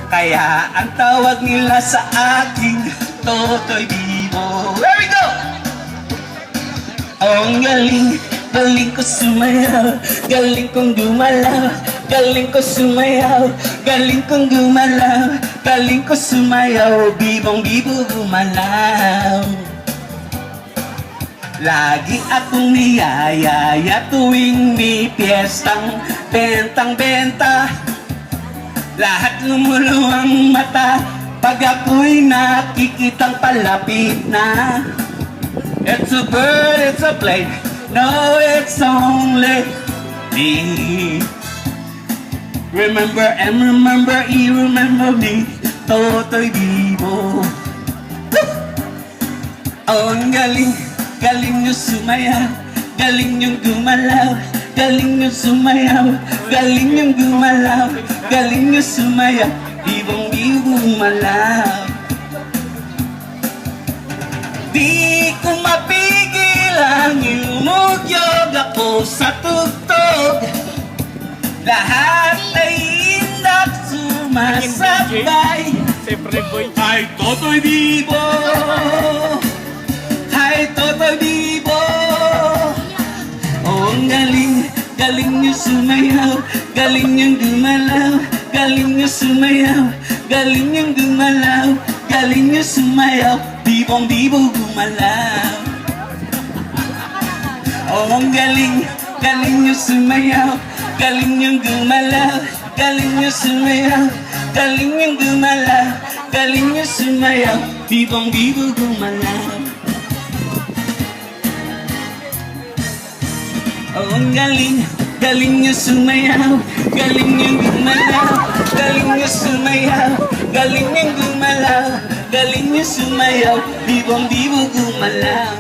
Kaya ang tawag nila sa akin, Totoy Bibo. Here we go! Oh, ang galing, galing ko sumayaw, galing kong gumalaw, galing ko sumayaw, galing kong gumalaw, galing ko sumayaw, bibong bibo gumalaw. Lagi akong niyayaya tuwing may piyestang bentang-benta. Lahat lumuluwang mata pag ako'y nakikitang palapit na. It's a bird, it's a plane, no, it's only me. Remember and remember, you remember me, Totoy Bibo. Oh, ang galing, galing nyo sumayaw, galing nyo gumalaw, galing nyo sumayaw, galing nyo gumalaw, galing nyo sumayaw, bibong bibo gumalaw. Di ko mapigil ang yumugyog ako sa tugtog. Lahat ay indak sumasabay. Ay, Totoy Bibo! Ay, Totoy Bibo! Oh, ang galing, galing nyo sumayaw, galing nyo gumalaw, galing nyo sumayaw, galing nyo gumalaw, galing nyo sumayaw, bibong bibo gumalaw. Oh, ang galing, galing nyo sumayaw, galing nyo gumalaw, galing nyo sumayaw, galing nyo gumalaw, galing nyo sumayaw, bibong bibo gumalaw. Oh, ang galing, galing nyo sumayaw, galing nyo gumalaw, galing nyo sumayaw, galing nyo gumalaw, galing nyo sumayaw, bibong bibo gumalaw.